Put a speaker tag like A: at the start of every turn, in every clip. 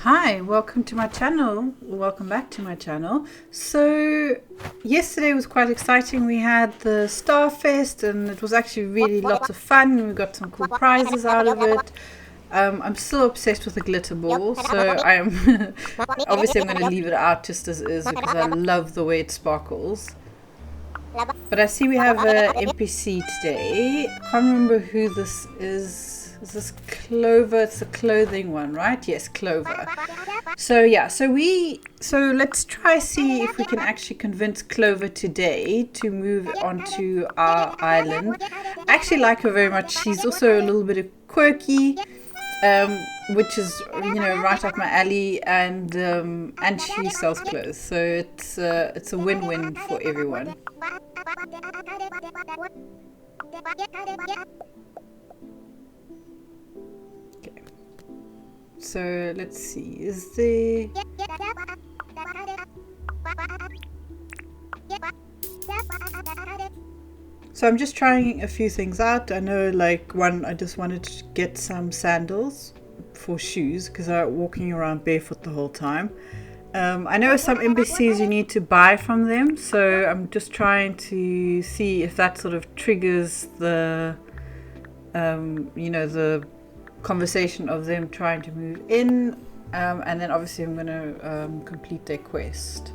A: Hi, welcome to my channel. Welcome back to my channel. So yesterday was quite exciting. We had the Starfest and it was actually really lots of fun. We got some cool prizes out of it. I'm still obsessed with the glitter ball, so I'm obviously I'm going to leave it out just as is because I love the way it sparkles. But I see we have a NPC today. Can't remember who this is. Is this Clover? It's the clothing one, right? Yes, Clover. So yeah, so let's try see if we can actually convince Clover today to move onto our island. I actually like her very much. She's also a little bit quirky, which is right up my alley, and she sells clothes, so it's a win-win for everyone. Okay. So let's see, is there... So I'm just trying a few things out. I know, like, one, I just wanted to get some sandals for shoes because I'm walking around barefoot the whole time. I know some NPCs you need to buy from them, so I'm just trying to see if that sort of triggers the the conversation of them trying to move in, and then obviously I'm going to complete their quest.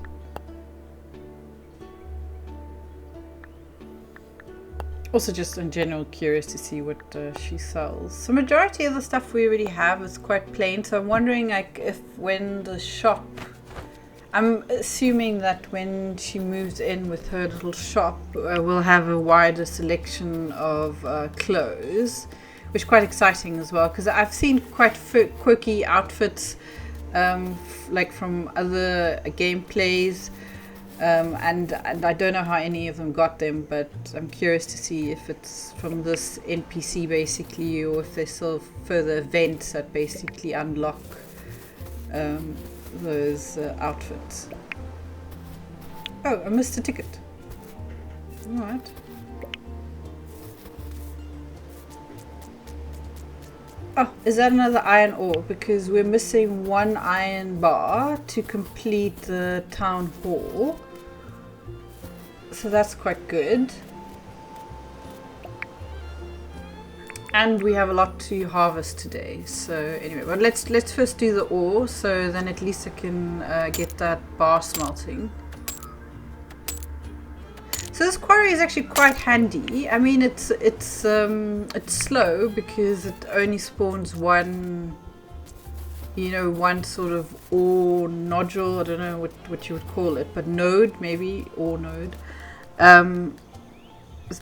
A: Also just in general curious to see what she sells. The majority of the stuff we already have is quite plain, so I'm wondering, like, if when the shop... I'm assuming that when she moves in with her little shop, we'll have a wider selection of clothes, which is quite exciting as well, because I've seen quite quirky outfits like from other gameplays, and I don't know how any of them got them, but I'm curious to see if it's from this NPC basically, or if there's still further events that basically unlock those outfits. Oh, I missed a ticket. Alright. Oh, is that another iron ore? Because we're missing one iron bar to complete the town hall. So that's quite good. And we have a lot to harvest today. So anyway, but let's first do the ore, so then at least I can get that bar smelting. So this quarry is actually quite handy. I mean, it's slow because it only spawns one sort of ore nodule. I don't know what you would call it, but node, maybe, ore node.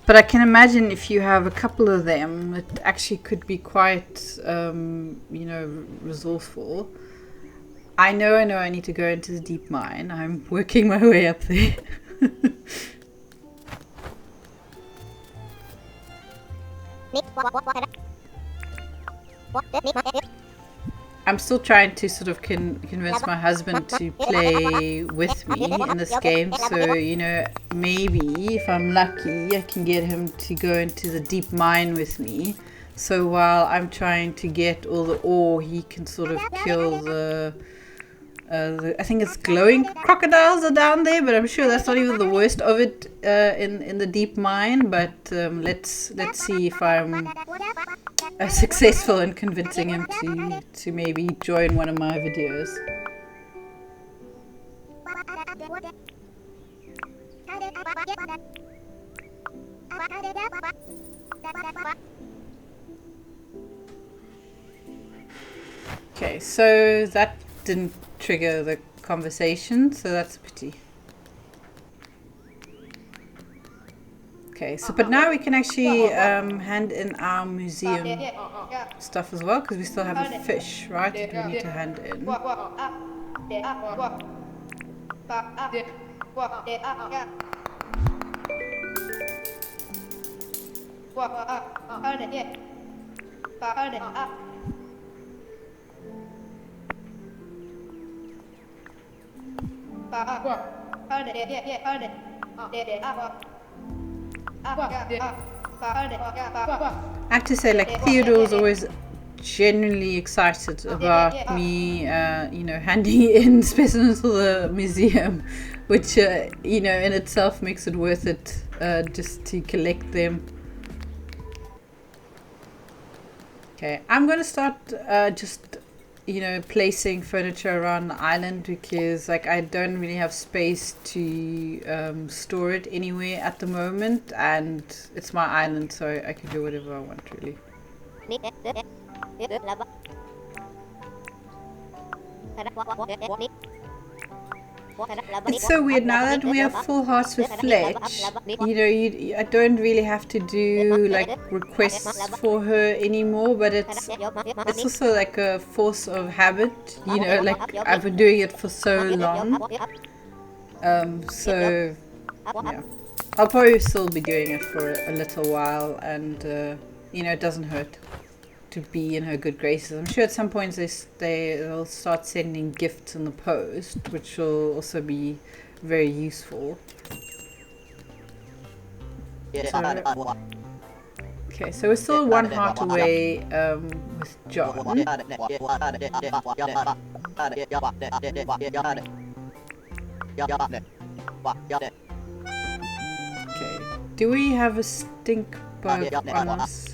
A: But I can imagine if you have a couple of them, it actually could be quite resourceful. I know I need to go into the deep mine. I'm working my way up there. I'm still trying to sort of convince my husband to play with me in this game, so maybe if I'm lucky I can get him to go into the deep mine with me, so while I'm trying to get all the ore he can sort of kill the I think it's glowing crocodiles are down there, but I'm sure that's not even the worst of it in the deep mine. But let's see if I'm successful in convincing him to maybe join one of my videos. Okay, so that didn't trigger the conversation, so that's a pity. Okay, so but now we can actually hand in our museum stuff as well, because we still have a fish, right, that we need to hand in. I have to say, like, Theodore's always genuinely excited about me, you know, handing in specimens for the museum, which, you know, in itself makes it worth it just to collect them. Okay, I'm going to start just, you know, placing furniture around the island because, like, I don't really have space to store it anywhere at the moment, and it's my island, so I can do whatever I want, really. It's so weird now that we have full hearts with Fletch. You know, I don't really have to do like requests for her anymore, but it's also like a force of habit. You know, like I've been doing it for so long. So yeah, I'll probably still be doing it for a little while, and you know, it doesn't hurt to be in her good graces. I'm sure at some point they'll start sending gifts in the post, which will also be very useful. Okay, so we're still one heart away with John. Okay, do we have a stink bug on us?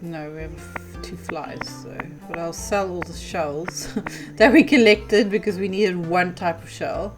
A: No, we have 2 flies, so but I'll sell all the shells that we collected because we needed one type of shell.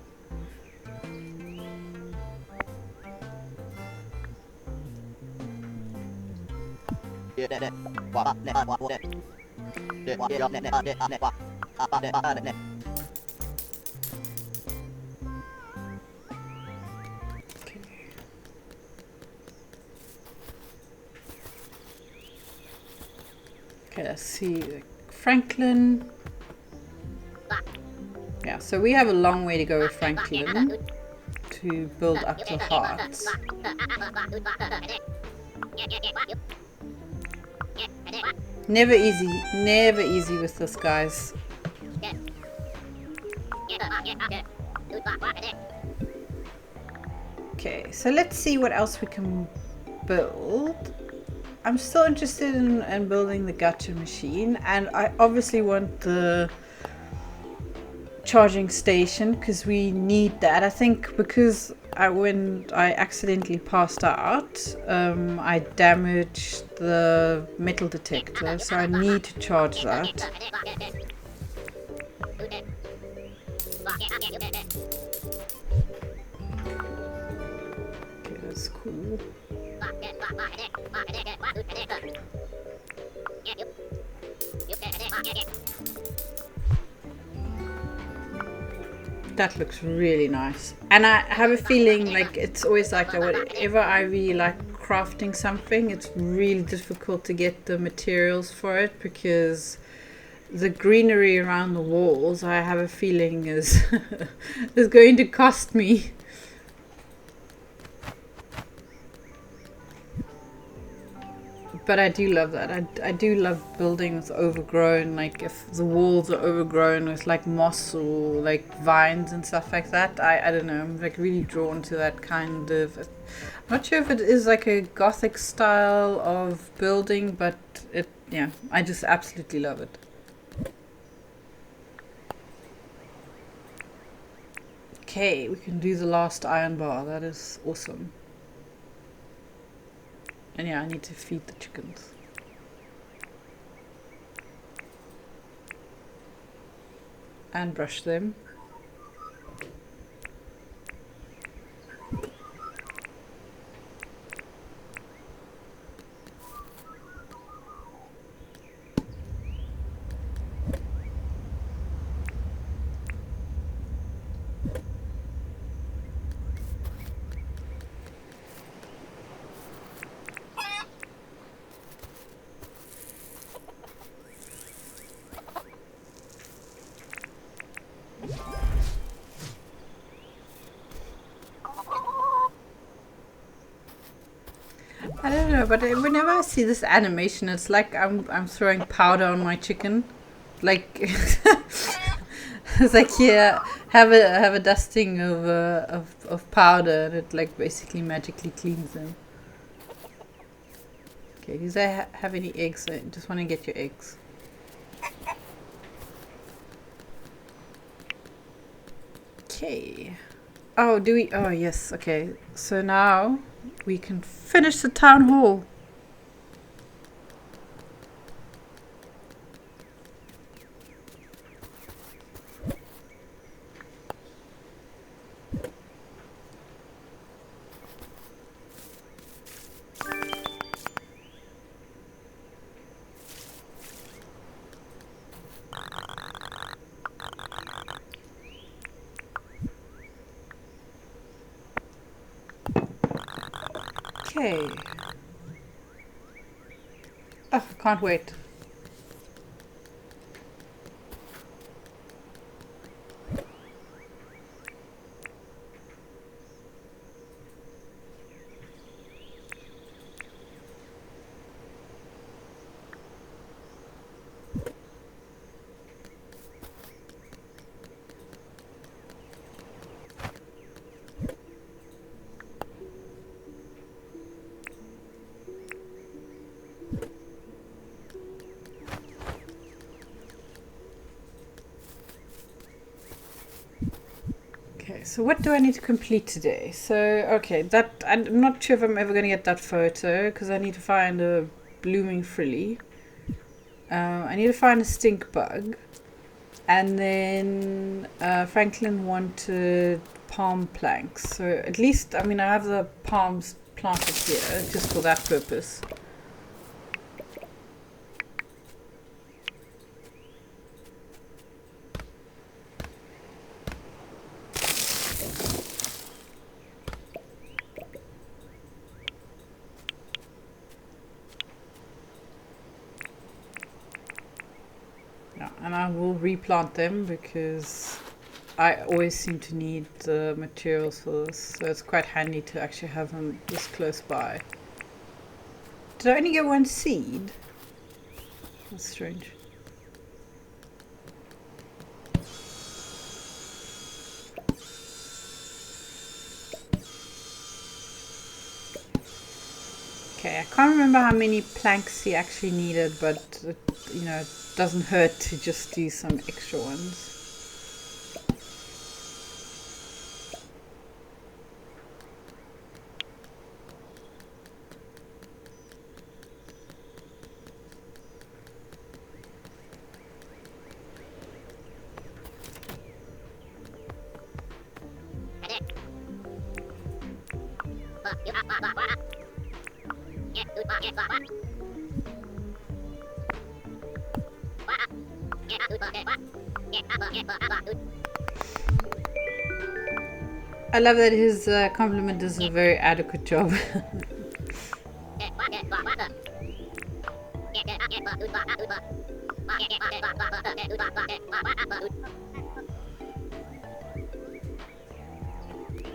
A: Okay, let's see. Franklin. Yeah, so we have a long way to go with Franklin to build up to hearts. Never easy with this, guys. Okay, so let's see what else we can build. I'm still interested in building the gacha machine, and I obviously want the charging station because we need that. I think because when I accidentally passed out, I damaged the metal detector, so I need to charge that. Okay, that's cool. That looks really nice, and I have a feeling like it's always like that. Whenever I really like crafting something, it's really difficult to get the materials for it because the greenery around the walls, I have a feeling is is going to cost me. But I do love that. I do love buildings overgrown, like if the walls are overgrown with like moss or like vines and stuff like that. I don't know, I'm like really drawn to that kind of, I'm not sure if it is like a gothic style of building, but it, yeah, I just absolutely love it. Okay, we can do the last iron bar. That is awesome. And yeah, I need to feed the chickens. And brush them. I don't know, but whenever I see this animation, it's like I'm throwing powder on my chicken. Like it's like, yeah, have a dusting of powder, and it like basically magically cleans them. Okay, does I have any eggs? I just want to get your eggs. Okay. Oh, do we? Oh, yes. Okay. So now we can finish the town hall. Okay. Oh, I can't wait. Okay, so what do I need to complete today? So, okay, that I'm not sure if I'm ever going to get that photo because I need to find a blooming frilly. I need to find a stink bug. And then Franklin wanted palm planks. So at least, I mean, I have the palms planted here just for that purpose. And I will replant them because I always seem to need the materials for this, so it's quite handy to actually have them this close by. Did I only get one seed? That's strange. Okay, I can't remember how many planks he actually needed, but it, you know, it doesn't hurt to just do some extra ones. I love that his compliment does a very adequate job.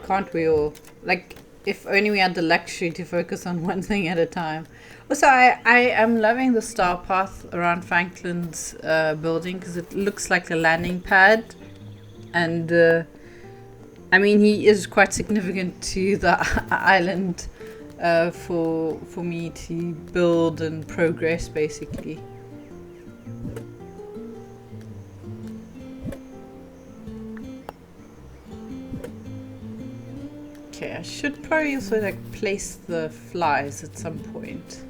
A: Can't we all? Like, if only we had the luxury to focus on one thing at a time. Also, I am loving the star path around Franklin's building because it looks like a landing pad. And I mean, he is quite significant to the island for me to build and progress, basically. Okay, I should probably also like place the flies at some point.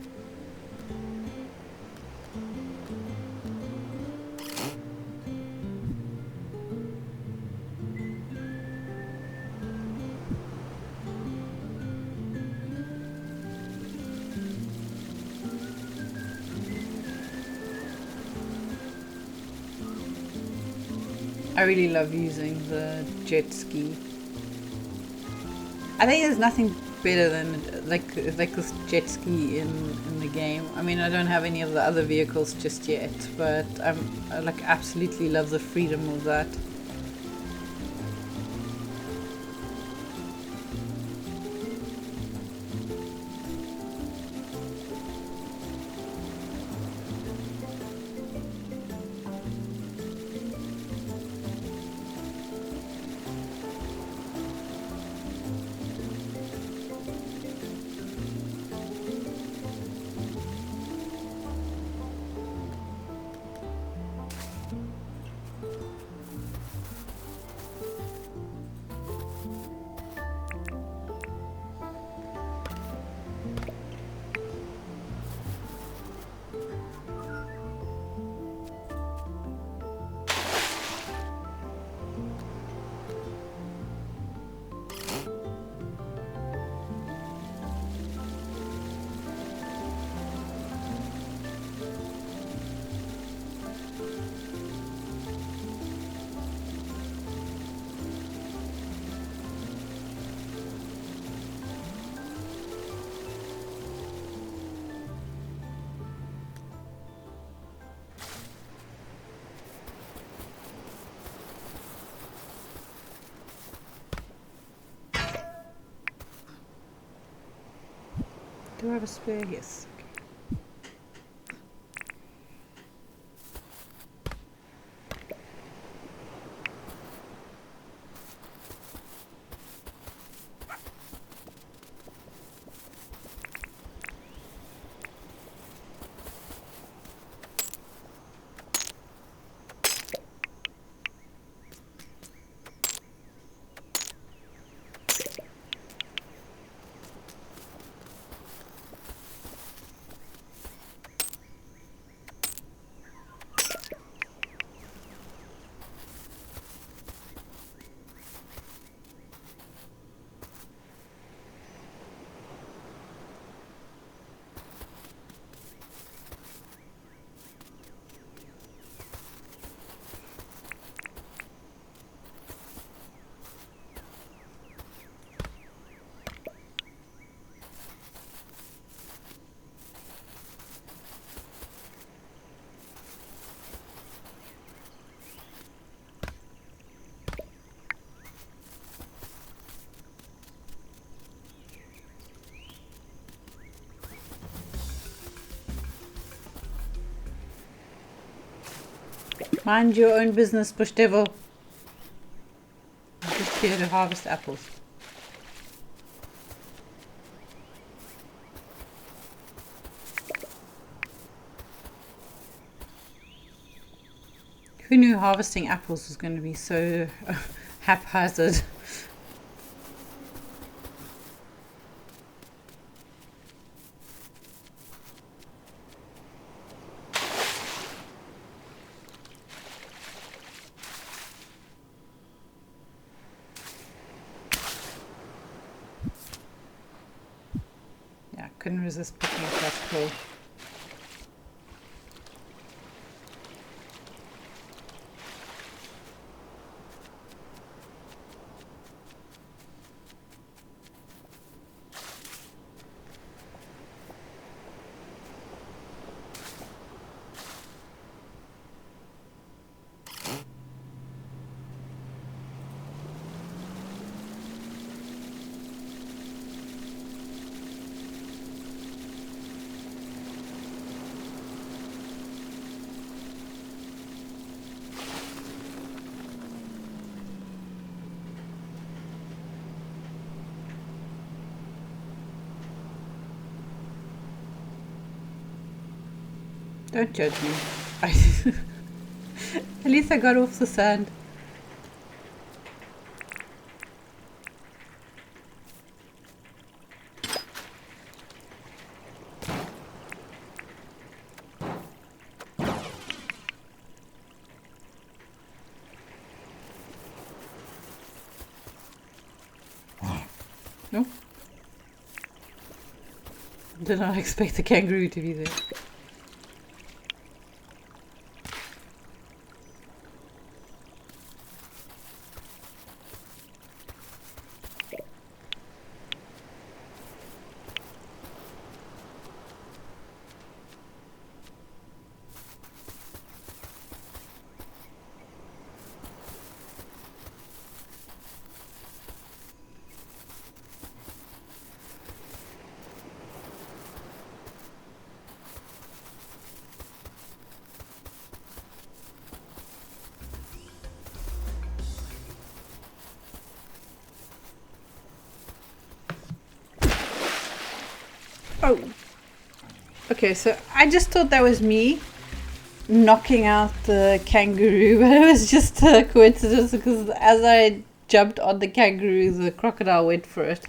A: I really love using the jet ski. I think there's nothing better than like this jet ski in the game. I mean, I don't have any of the other vehicles just yet, but I like absolutely love the freedom of that. Do I have a spare? Yes. Mind your own business, bush devil. I'm just here to harvest apples. Who knew harvesting apples was going to be so haphazard? Yeah, couldn't resist picking up that claw. Don't judge me. At least I got off the sand. No. Did not expect the kangaroo to be there. Oh. Okay, so I just thought that was me knocking out the kangaroo, but it was just a coincidence because as I jumped on the kangaroo, the crocodile went for it.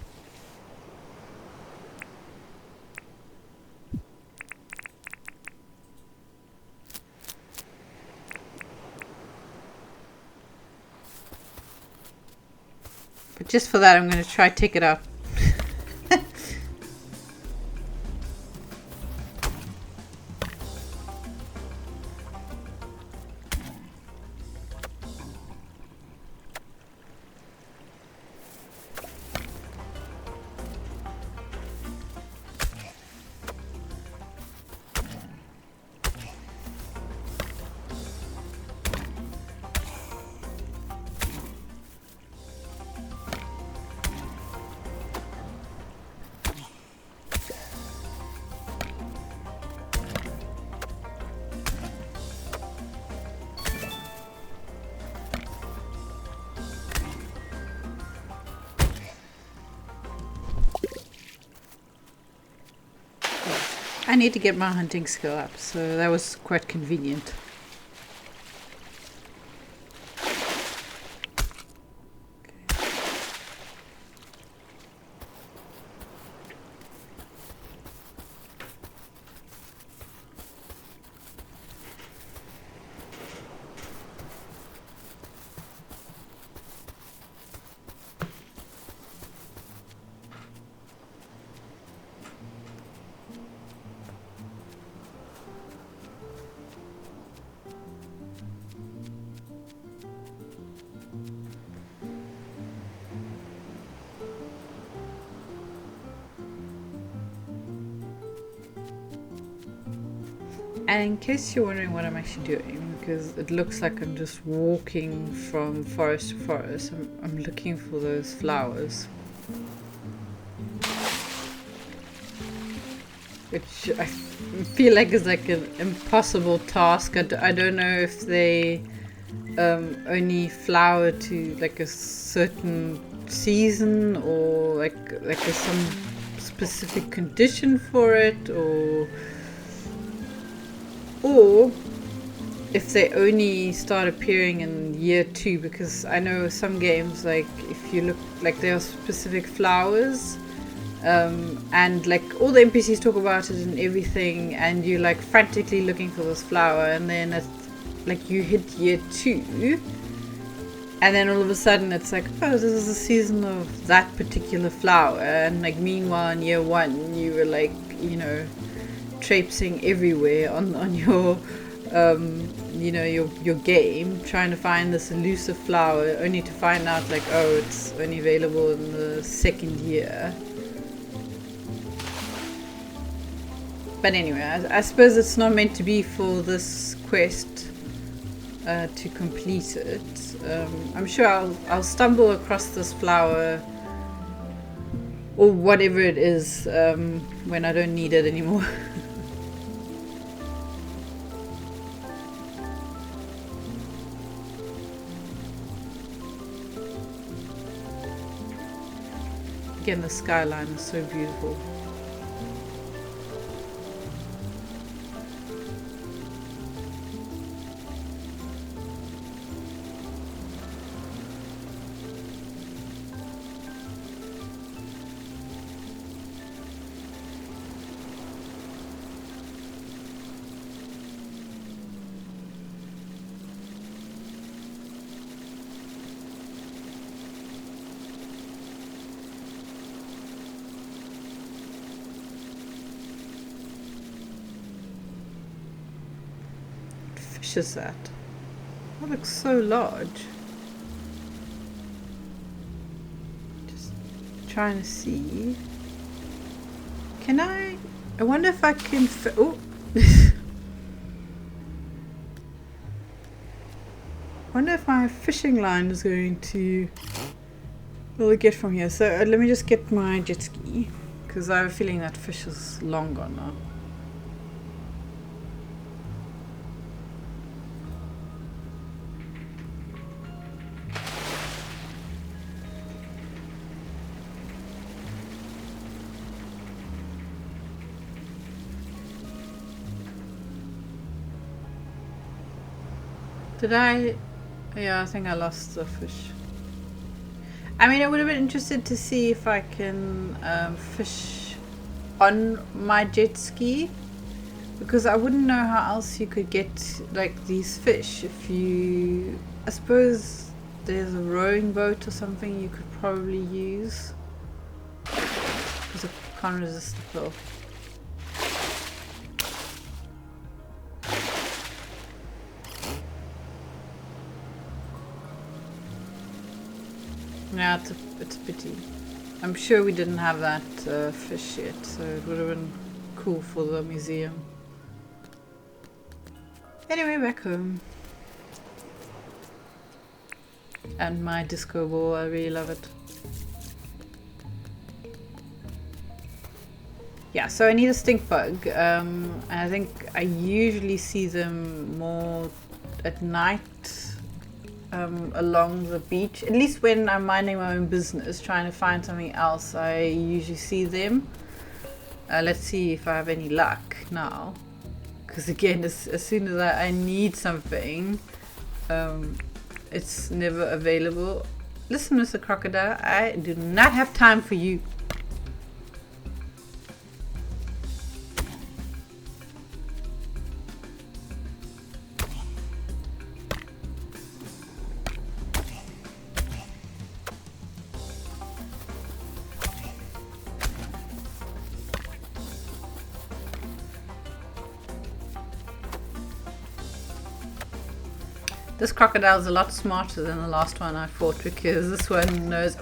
A: But just for that, I'm going to try to take it out. I need to get my hunting skill up, so that was quite convenient. And in case you're wondering what I'm actually doing, because it looks like I'm just walking from forest to forest, I'm looking for those flowers. Which I feel like is like an impossible task. I don't know if they only flower to like a certain season, or like there's some specific condition for it, or if they only start appearing in year 2, because I know some games, like if you look, like there are specific flowers, and like all the NPCs talk about it and everything, and you're like frantically looking for this flower, and then it's like you hit year 2, and then all of a sudden it's like, oh, this is the season of that particular flower, and like meanwhile in year 1 you were like, you know, traipsing everywhere on your you know, your game, trying to find this elusive flower, only to find out like, oh, it's only available in the 2nd year. But anyway, I suppose it's not meant to be for this quest to complete it. I'm sure I'll stumble across this flower or whatever it is when I don't need it anymore. Again, the skyline is so beautiful. Is that? That looks so large. Just trying to see. Can I wonder if I can oh. Wonder if my fishing line is going to get from here. So let me just get my jet ski, because I have a feeling that fish is long gone now. Did I? Yeah, I think I lost the fish. I mean, I would have been interested to see if I can fish on my jet ski, because I wouldn't know how else you could get like these fish. If you, I suppose there's a rowing boat or something you could probably use, because I can't resist the pull. Yeah, it's a pity. I'm sure we didn't have that fish yet, so it would have been cool for the museum. Anyway, back home. And my disco ball, I really love it. Yeah, so I need a stink bug. And I think I usually see them more at night. Along the beach, at least when I'm minding my own business trying to find something else, I usually see them. Let's see if I have any luck now. Because again, as soon as I need something, it's never available. Listen, Mr. Crocodile, I do not have time for you. This crocodile is a lot smarter than the last one I fought, because this one knows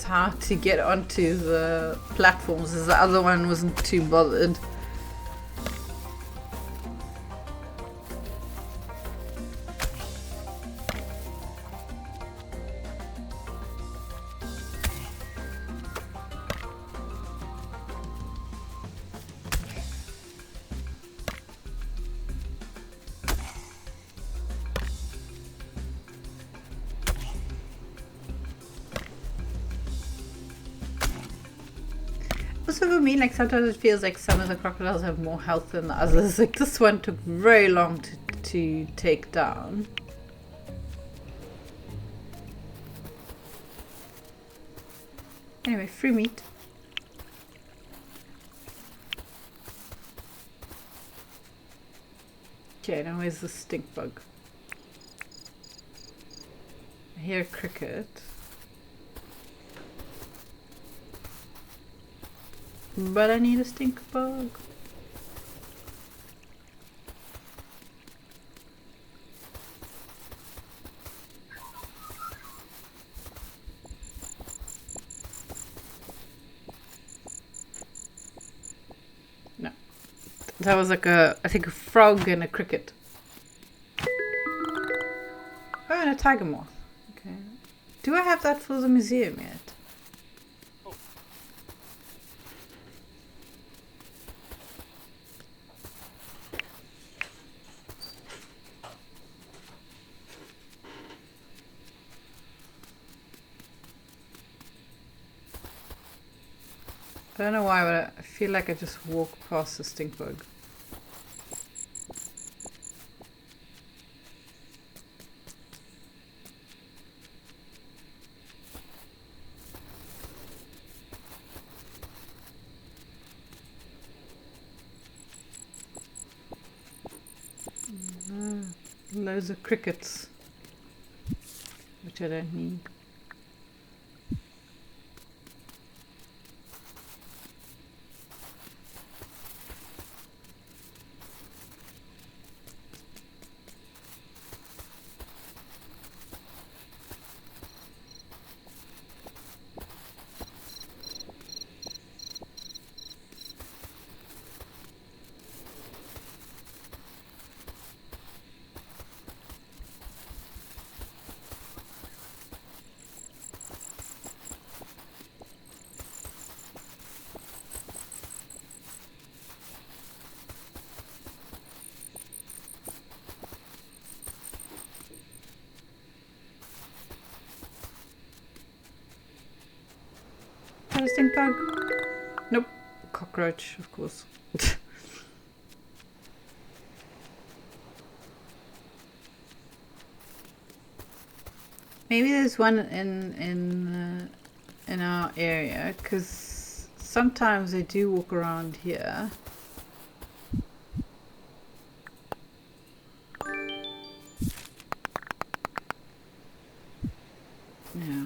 A: how to get onto the platforms, as the other one wasn't too bothered. Also for me, like, sometimes it feels like some of the crocodiles have more health than the others. Like, this one took very long to take down. Anyway, free meat. Okay, now where's the stink bug? I hear a cricket. But I need a stink bug. No. That was like I think a frog and a cricket. Oh, and a tiger moth. Okay. Do I have that for the museum yet? I don't know why, but I feel like I just walked past the stink bug. Loads of crickets, which I don't need. Got a stink bug? Nope. Cockroach, of course. Maybe there's one in our area, because sometimes they do walk around here. Yeah.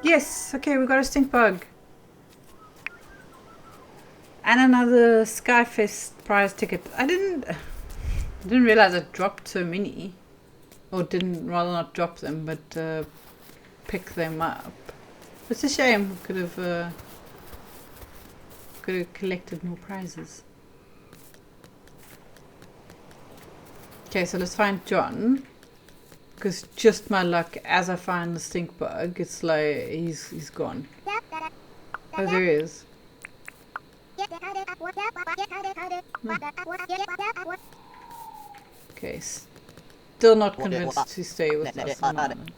A: Yes, okay, we got a stink bug. And another Skyfest prize ticket. I didn't realize I dropped so many. Or didn't, rather not drop them, but pick them up. It's a shame. Could have collected more prizes. Okay, so let's find John. Because just my luck, as I find the stink bug, it's like he's gone. Oh, there he is. Okay, still not convinced to stay with us on the island.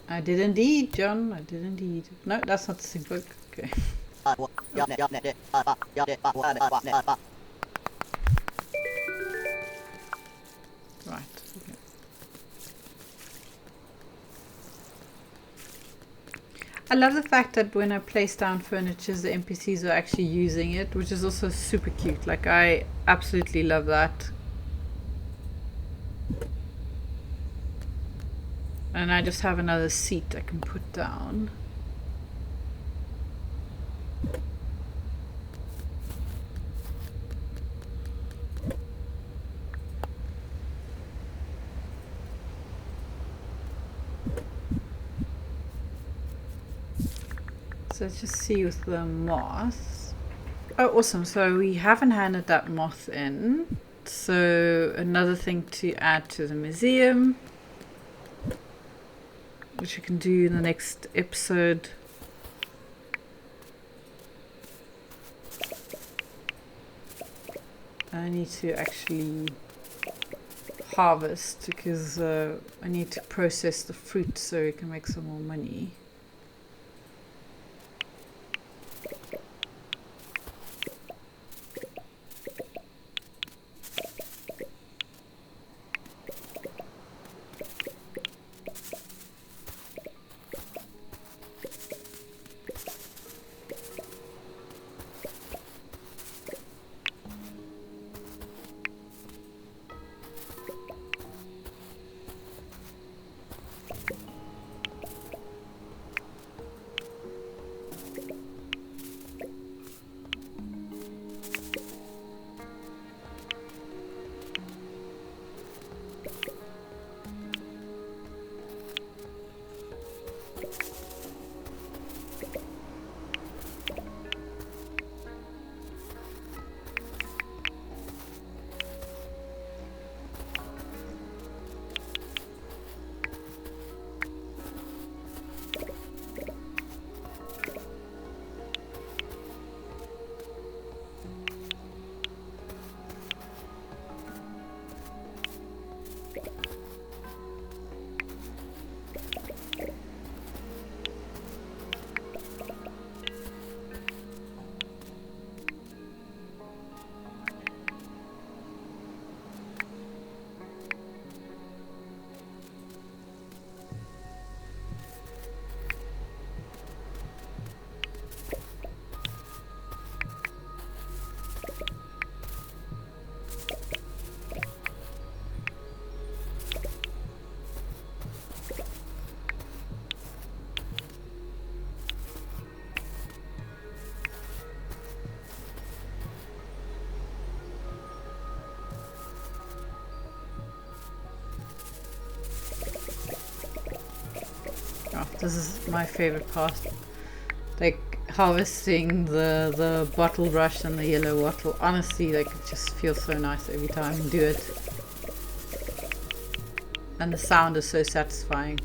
A: I did indeed, John. I did indeed. No, that's not the stink bug. Okay. Right. Okay. I love the fact that when I place down furniture, the NPCs are actually using it, which is also super cute. Like, I absolutely love that. And I just have another seat I can put down. So let's just see with the moth. Oh, awesome. So we haven't handed that moth in. So another thing to add to the museum, which we can do in the next episode. I need to actually harvest because I need to process the fruit so we can make some more money. Oh, this is my favorite part. Like harvesting the bottle brush and the yellow wattle. Honestly, like it just feels so nice every time you do it. And the sound is so satisfying.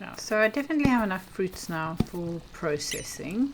A: Yeah, so I definitely have enough fruits now for processing.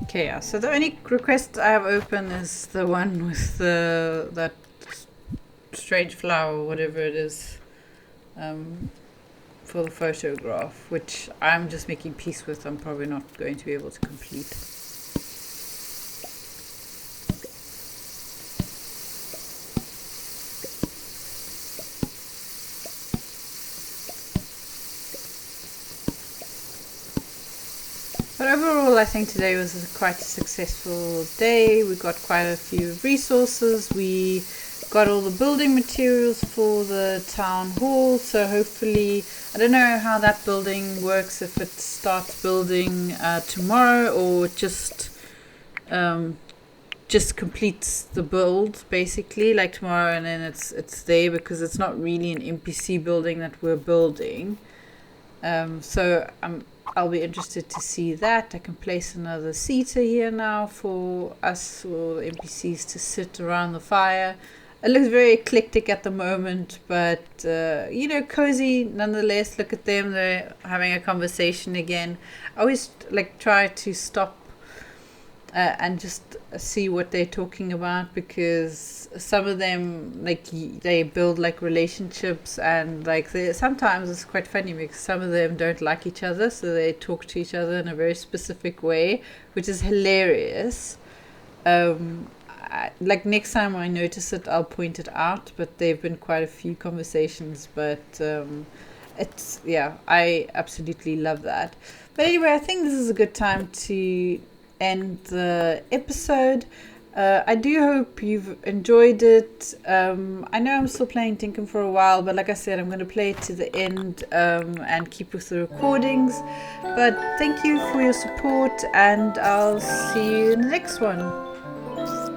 A: Okay, yeah, so the only request I have open is the one with that strange flower, or whatever it is, for the photograph, which I'm just making peace with. I'm probably not going to be able to complete. But overall, I think today was quite a successful day. We got quite a few resources. We got all the building materials for the town hall. So hopefully, I don't know how that building works, if it starts building tomorrow or just completes the build basically like tomorrow, and then it's there, because it's not really an NPC building that we're building. So I'll be interested to see that. I can place another seater here now for us or the NPCs to sit around the fire. It looks very eclectic at the moment, but cozy nonetheless. Look at them, they're having a conversation again. I always try to stop and just see what they're talking about, because some of them they build relationships, and sometimes it's quite funny because some of them don't like each other, so they talk to each other in a very specific way, which is hilarious. Next time I notice it, I'll point it out, but there've been quite a few conversations, but I absolutely love that. But anyway, I think this is a good time to end the episode. I do hope you've enjoyed it. I know I'm still playing Dinkum for a while, but like I said, I'm going to play it to the end and keep with the recordings. But thank you for your support, and I'll see you in the next one.